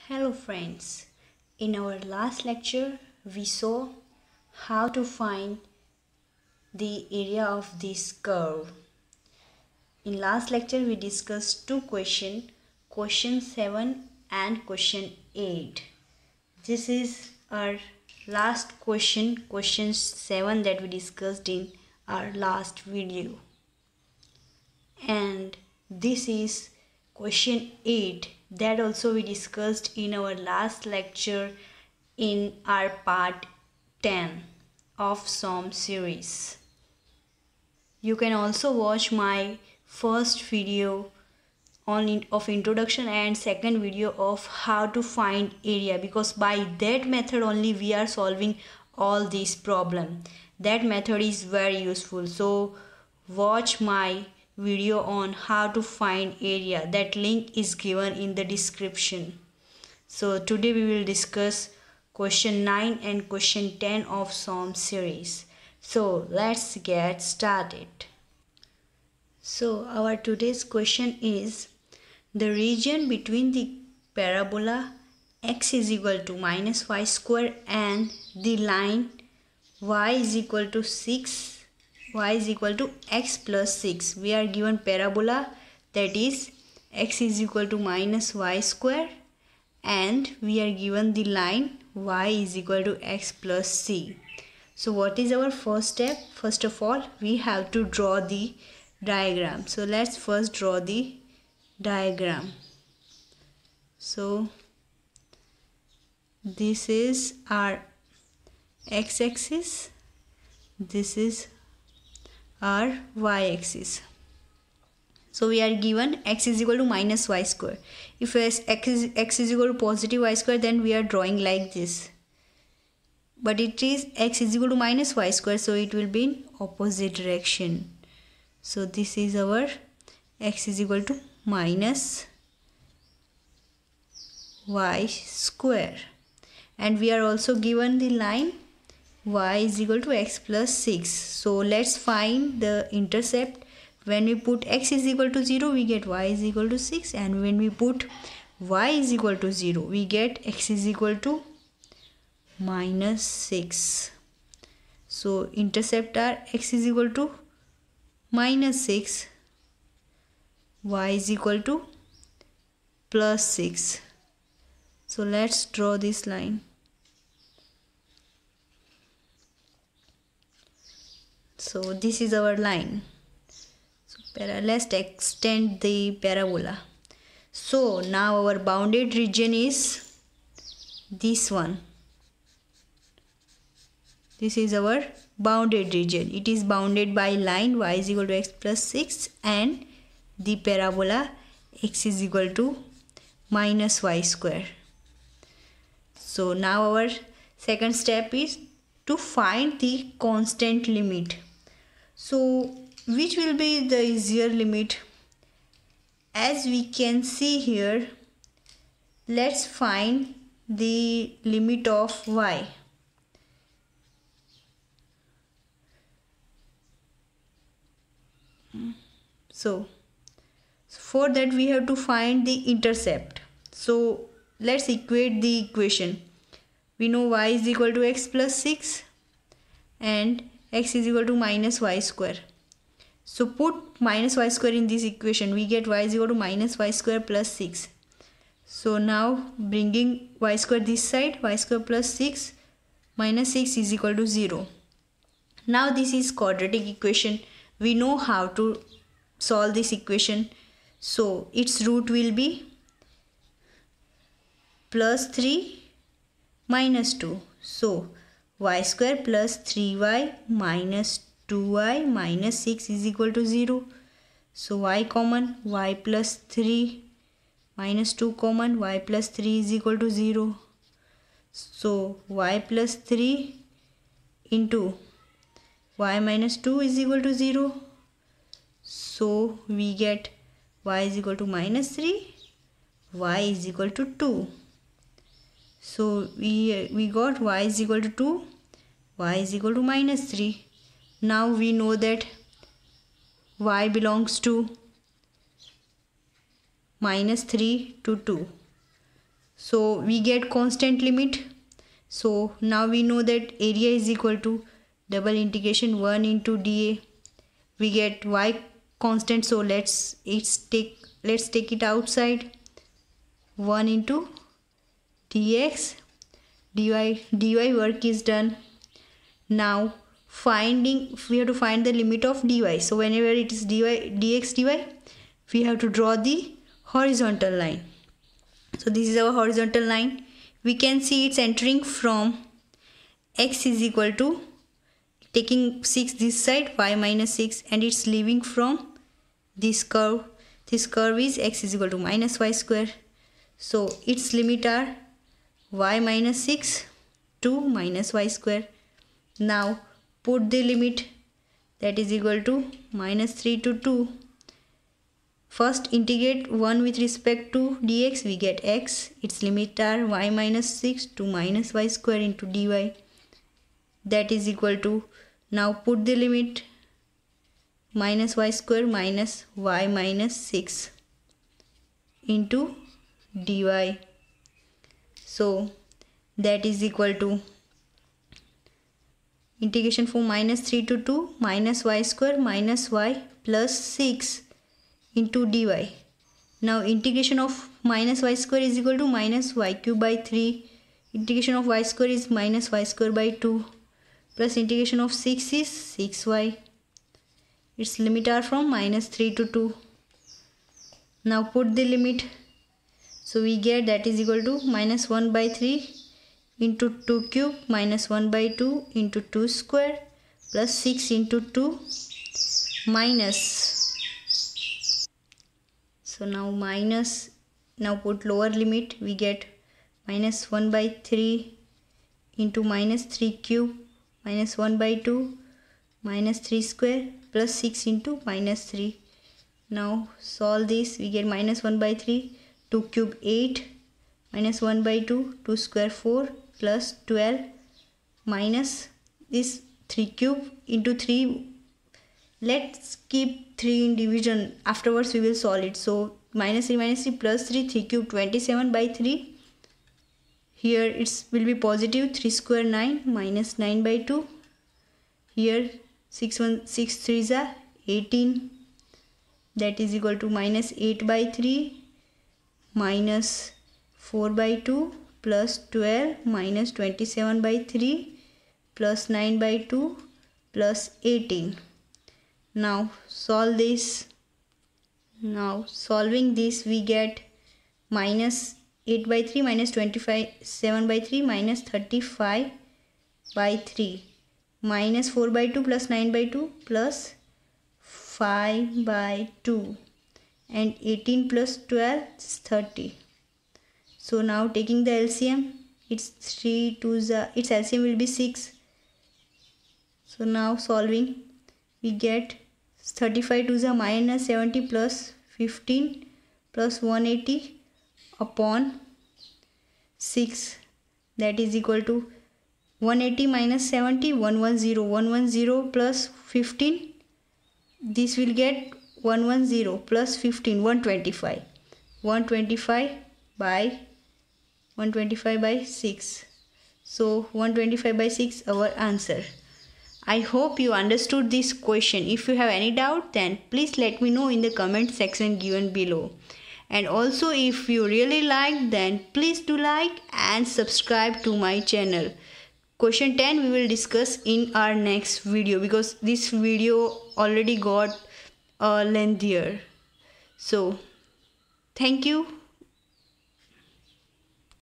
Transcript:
Hello friends, in our last lecture we saw how to find the area of this curve. In last lecture we discussed two questions, question 7 and question 8. This is our last question 7 that we discussed in our last video. And this is question 8 that also we discussed in our last lecture in our part 10 of SOM series. You can also watch my first video of introduction and second video of how to find area, because by that method only we are solving all these problem. That method is very useful, so watch my video on how to find area. That link is given in the description. So today we will discuss question 9 and question 10 of SOM series. So let's get started. So our today's question is the region between the parabola x is equal to minus y square and the line y is equal to 6, y is equal to x plus 6. We are given parabola, that is x is equal to minus y square, and we are given the line y is equal to x plus c. So what is our first step? First of all, we have to draw the diagram. So let's first draw the diagram. So this is our x-axis, this is our y-axis. So we are given x is equal to minus y square. If x is equal to positive y square, then we are drawing like this. But it is x is equal to minus y square, so it will be in opposite direction. So this is our x is equal to minus y square. And we are also given the line y is equal to x plus 6. So let's find the intercept. When we put x is equal to 0, we get y is equal to 6, and when we put y is equal to 0, we get x is equal to minus 6. So intercept are x is equal to minus 6, y is equal to plus 6. So let's draw this line. So this is our line. So let's extend the parabola. So now our bounded region is this one. This is our bounded region. It is bounded by line y is equal to x plus 6 and the parabola x is equal to minus y square. So now our second step is to find the constant limit. So which will be the easier limit? As we can see here, let's find the limit of y. So for that we have to find the intercept. So let's equate the equation. We know y is equal to x plus 6 and x is equal to minus y square. So put minus y square in this equation, we get y is equal to minus y square plus 6. So now bringing y square this side, y square plus 6 minus 6 is equal to 0. Now this is quadratic equation. We know how to solve this equation. So its root will be plus 3 minus 2. So y square plus 3y minus 2y minus 6 is equal to 0. So y common, y plus 3 minus 2 common, y plus 3 is equal to 0. So y plus 3 into y minus 2 is equal to 0. So we get y is equal to minus 3, y is equal to 2. So we got y is equal to 2, y is equal to minus 3. Now we know that y belongs to minus 3 to 2. So we get constant limit. So now we know that area is equal to double integration 1 into dA. We get y constant, so let's take it outside. 1 into dx dy work is done. Now we have to find the limit of dy. So whenever it is dx dy, we have to draw the horizontal line. So this is our horizontal line. We can see it's entering from x is equal to, taking 6 this side, y minus 6, and it's leaving from this curve. This curve is x is equal to minus y square. So its limit are y minus 6 to minus y square. Now put the limit, that is equal to minus 3 to 2. First integrate 1 with respect to dx, we get x. Its limit are y minus 6 to minus y square into dy. That is equal to, now put the limit, minus y square minus y minus 6 into dy. So that is equal to integration from minus 3 to 2 minus y square minus y plus 6 into dy. Now integration of minus y square is equal to minus y cube by 3. Integration of y square is minus y square by 2. Plus integration of 6 is 6y. Its limit are from minus 3 to 2. Now put the limit. So we get that is equal to minus 1 by 3 into 2 cube minus 1 by 2 into 2 square plus 6 into 2 minus. So now put lower limit, we get minus 1 by 3 into minus 3 cube minus 1 by 2 minus 3 square plus 6 into minus 3. Now solve this, we get minus 1 by 3, 2 cube 8, minus 1 by 2, 2 square 4 plus 12 minus this 3 cube into 3. Let's keep 3 in division, afterwards we will solve it. So minus 3 plus 3, 3 cube 27 by 3. Here it will be positive, 3 square 9 minus 9 by 2. Here 6 3s are 18. That is equal to minus 8 by 3 minus 4 by 2 plus 12 minus 27 by 3 plus 9 by 2 plus 18. Now solve this. Now solving this, we get minus 8 by 3 minus 27 by 3 minus 35 by 3 minus 4 by 2 plus 9 by 2 plus 5 by 2 and 18 plus 12 is 30. So now taking the LCM, its LCM will be 6. So now solving, we get 35 to the minus 70 plus 15 plus 180 upon 6, that is equal to 180 minus 70, 110 plus 15, this will get 110 plus 15, 125 by 6. So 125 by 6 our answer. I hope you understood this question. If you have any doubt, then please let me know in the comment section given below. And also if you really like, then please do like and subscribe to my channel. Question 10 we will discuss in our next video, because this video already got lengthier. So thank you.